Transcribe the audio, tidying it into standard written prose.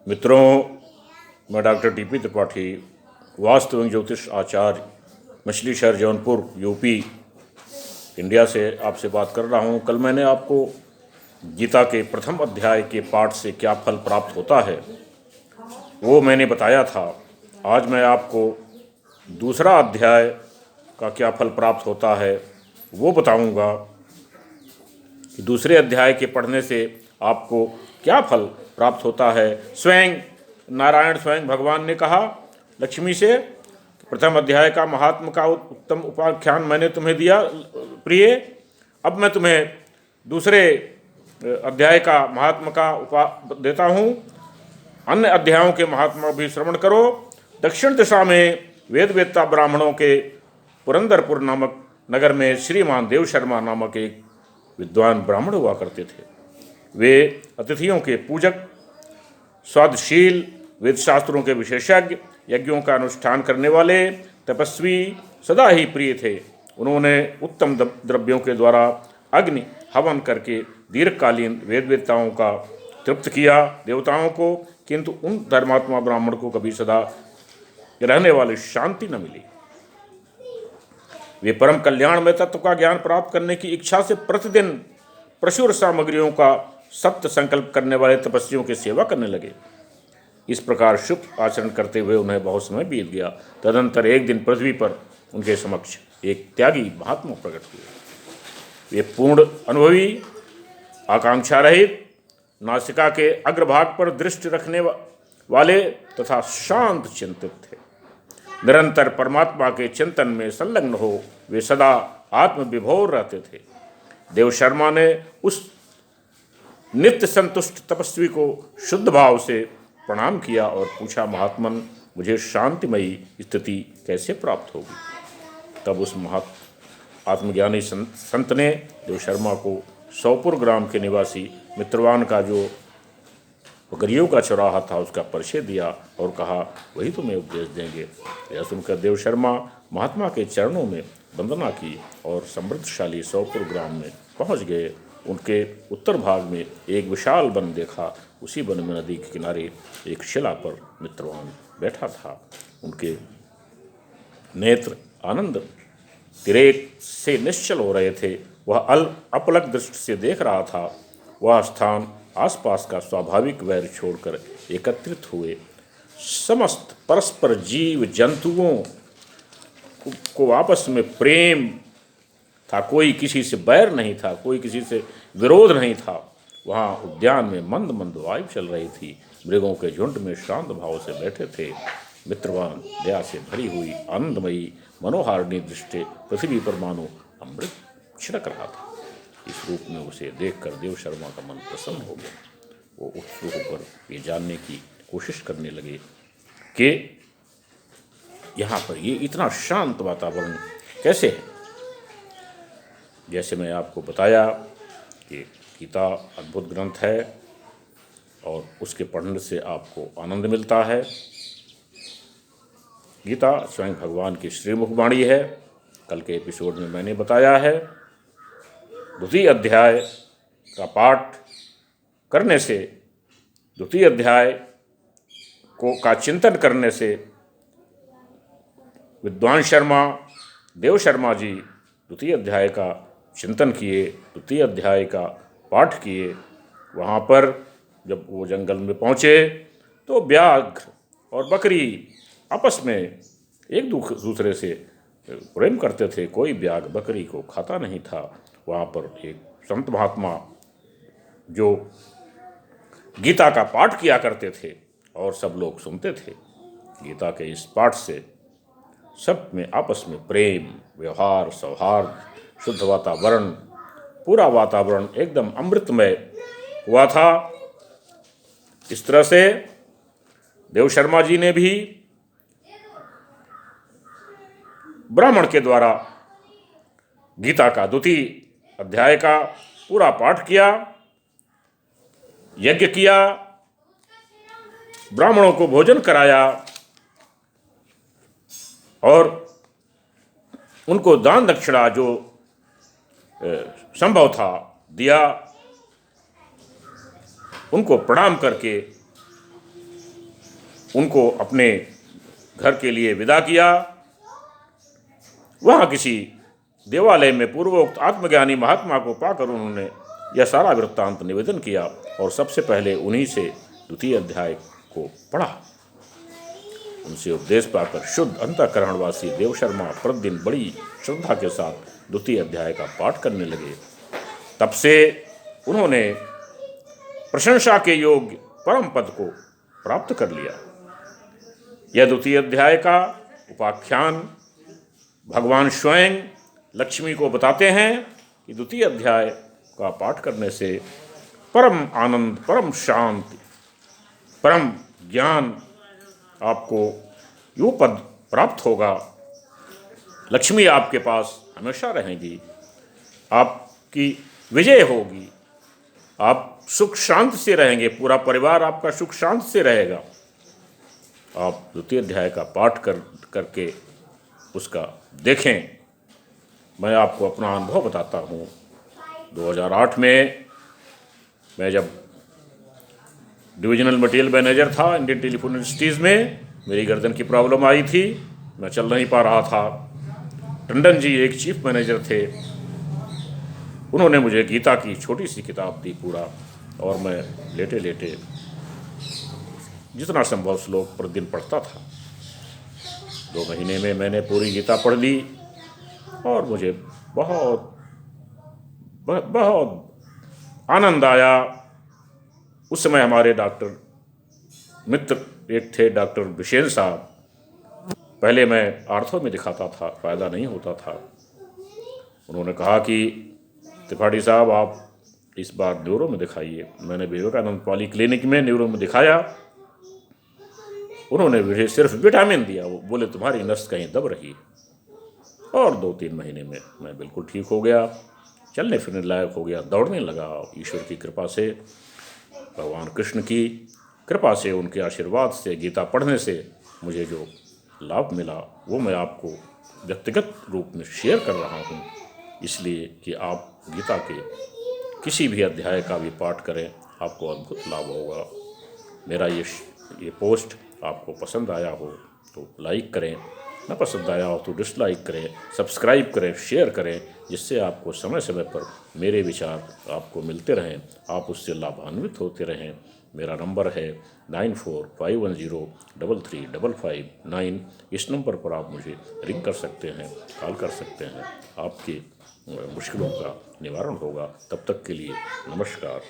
मित्रों, मैं doctor TP Tripathi, vastu एवं ज्योतिष आचार्य, मछली शहर जौनपुर, यूपी, इंडिया से आपसे बात कर रहा हूँ। कल मैंने आपको गीता के प्रथम अध्याय के पाठ से क्या फल प्राप्त होता है वो मैंने बताया था। आज मैं आपको दूसरा अध्याय का क्या फल प्राप्त होता है वो बताऊंगा कि दूसरे अध्याय के पढ़ने से आपको क्या फल प्राप्त होता है। स्वयं नारायण, स्वयं भगवान ने कहा लक्ष्मी से, प्रथम अध्याय का महात्म का उत्तम उपाख्यान मैंने तुम्हें दिया प्रिय, अब मैं तुम्हें दूसरे अध्याय का महात्म का उपा देता हूँ। अन्य अध्यायों के महात्मा भी श्रवण करो। दक्षिण दिशा में वेदवेत्ता ब्राह्मणों के पुरंदरपुर नामक नगर में श्रीमान देव शर्मा नामक एक विद्वान ब्राह्मण हुआ करते थे। वे अतिथियों के पूजक, स्वादशील, वेदशास्त्रों के विशेषज्ञ, यज्ञों का अनुष्ठान करने वाले, तपस्वी, सदा ही प्रिय थे। उन्होंने उत्तम द्रव्यों के द्वारा अग्नि हवन करके दीर्घकालीन वेदवेत्ताओं का तृप्त किया देवताओं को, किंतु उन धर्मात्मा ब्राह्मण को कभी सदा रहने वाली शांति न मिली। वे परम कल्याण में तत्व का ज्ञान प्राप्त करने की इच्छा से प्रतिदिन प्रचुर सामग्रियों का सत्य संकल्प करने वाले तपस्वियों की सेवा करने लगे। इस प्रकार शुभ आचरण करते हुए उन्हें बहुत समय बीत गया। तदनंतर एक दिन पृथ्वी पर उनके समक्ष एक त्यागी महात्मा प्रकट हुए। वे पूर्ण अनुभवी, आकांक्षा रहित, नासिका के अग्रभाग पर दृष्टि रखने वाले तथा शांत चिंतित थे। निरंतर परमात्मा के चिंतन में संलग्न हो वे सदा आत्मविभोर रहते थे। देव शर्मा ने उस नित्य संतुष्ट तपस्वी को शुद्ध भाव से प्रणाम किया और पूछा, महात्मन, मुझे शांतिमयी स्थिति कैसे प्राप्त होगी? तब उस आत्मज्ञानी संत ने देव शर्मा को सौपुर ग्राम के निवासी मित्रवान का जो बकरियों का चौराहा था उसका परिचय दिया और कहा, वही तुम्हें उपदेश देंगे। यह सुनकर देव शर्मा महात्मा के चरणों में वंदना की और समृद्धशाली सौपुर ग्राम में पहुंच गए। उनके उत्तर भाग में एक विशाल वन देखा। उसी वन में नदी के किनारे एक शिला पर मित्रवान बैठा था। उनके नेत्र आनंद तिरेक से निश्चल हो रहे थे। वह अपलक दृष्टि से देख रहा था। वह स्थान आसपास का स्वाभाविक वैर छोड़कर एकत्रित हुए समस्त परस्पर जीव जंतुओं को आपस में प्रेम था। कोई किसी से बैर नहीं था, कोई किसी से विरोध नहीं था। वहाँ उद्यान में मंद मंद वायु चल रही थी। मृगों के झुंड में शांत भाव से बैठे थे। मित्रवान दया से भरी हुई आनंदमयी मनोहारिणी दृष्टि पृथ्वी पर मानो अमृत छिड़क रहा था। इस रूप में उसे देखकर देव शर्मा का मन प्रसन्न हो गया। वो उत्सुक होकर ये जानने की कोशिश करने लगे कि यहाँ पर ये इतना शांत वातावरण कैसे है। जैसे मैं आपको बताया कि गीता अद्भुत ग्रंथ है और उसके पढ़ने से आपको आनंद मिलता है। गीता स्वयं भगवान की श्रीमुख वाणी है। कल के एपिसोड में मैंने बताया है, द्वितीय अध्याय का पाठ करने से, द्वितीय अध्याय का चिंतन करने से विद्वान शर्मा, देव शर्मा जी द्वितीय अध्याय का चिंतन किए, द्वितीय अध्याय का पाठ किए। वहाँ पर जब वो जंगल में पहुँचे तो व्याघ्र और बकरी आपस में एक दूसरे से प्रेम करते थे। कोई व्याघ्र बकरी को खाता नहीं था। वहाँ पर एक संत महात्मा जो गीता का पाठ किया करते थे और सब लोग सुनते थे। गीता के इस पाठ से सब में आपस में प्रेम, व्यवहार, सौहार्द, शुद्ध वातावरण, पूरा वातावरण एकदम अमृतमय हुआ था। इस तरह से देव शर्मा जी ने भी ब्राह्मण के द्वारा गीता का द्वितीय अध्याय का पूरा पाठ किया, यज्ञ किया, ब्राह्मणों को भोजन कराया और उनको दान दक्षिणा जो संभव था दिया। उनको प्रणाम करके उनको अपने घर के लिए विदा किया। वहाँ किसी देवालय में पूर्वोक्त आत्मज्ञानी महात्मा को पाकर उन्होंने यह सारा वृत्तांत निवेदन किया और सबसे पहले उन्हीं से द्वितीय अध्याय को पढ़ा। उनसे उपदेश पाकर शुद्ध अंतःकरणवासी देव शर्मा प्रतिदिन बड़ी श्रद्धा के साथ द्वितीय अध्याय का पाठ करने लगे। तब से उन्होंने प्रशंसा के योग्य परम पद को प्राप्त कर लिया। यह द्वितीय अध्याय का उपाख्यान भगवान स्वयं लक्ष्मी को बताते हैं कि द्वितीय अध्याय का पाठ करने से परम आनंद, परम शांति, परम ज्ञान आपको यो पद प्राप्त होगा। लक्ष्मी आपके पास हमेशा रहेंगी, आपकी विजय होगी, आप सुख शांति से रहेंगे, पूरा परिवार आपका सुख शांति से रहेगा। आप द्वितीय अध्याय का पाठ करके उसका देखें। मैं आपको अपना अनुभव बताता हूँ। 2008 में मैं जब डिविजनल मटेरियल मैनेजर था इंडियन टेलीफोन इंडस्ट्रीज़ में, मेरी गर्दन की प्रॉब्लम आई थी, मैं चल नहीं पा रहा था। टंडन जी एक चीफ मैनेजर थे, उन्होंने मुझे गीता की छोटी सी किताब दी पूरा, और मैं लेटे लेटे जितना संभव श्लोक प्रतिदिन पढ़ता था। 2 महीने में मैंने पूरी गीता पढ़ ली और मुझे बहुत बहुत आनंद आया। उस समय हमारे डॉक्टर मित्र एक थे, डॉक्टर बिशेन साहब। पहले मैं आर्थो में दिखाता था, फ़ायदा नहीं होता था। उन्होंने कहा कि त्रिपाठी साहब आप इस बार न्यूरो में दिखाइए। मैंने विवेकानंद पॉली क्लिनिक में न्यूरो में दिखाया। उन्होंने मुझे सिर्फ विटामिन दिया, वो बोले तुम्हारी नस कहीं दब रही, और 2-3 महीने में मैं बिल्कुल ठीक हो गया, चलने फिरने लायक हो गया, दौड़ने लगा। ईश्वर की कृपा से, भगवान कृष्ण की कृपा से, उनके आशीर्वाद से, गीता पढ़ने से मुझे जो लाभ मिला वो मैं आपको व्यक्तिगत रूप में शेयर कर रहा हूँ, इसलिए कि आप गीता के किसी भी अध्याय का भी पाठ करें, आपको अद्भुत लाभ होगा। मेरा ये पोस्ट आपको पसंद आया हो तो लाइक करें, न पसंद आया हो तो डिसलाइक करें, सब्सक्राइब करें, शेयर करें, जिससे आपको समय समय पर मेरे विचार आपको मिलते रहें, आप उससे लाभान्वित होते रहें। मेरा नंबर है 9451033559। इस नंबर पर आप मुझे रिंग कर सकते हैं, कॉल कर सकते हैं, आपकी मुश्किलों का निवारण होगा। तब तक के लिए नमस्कार।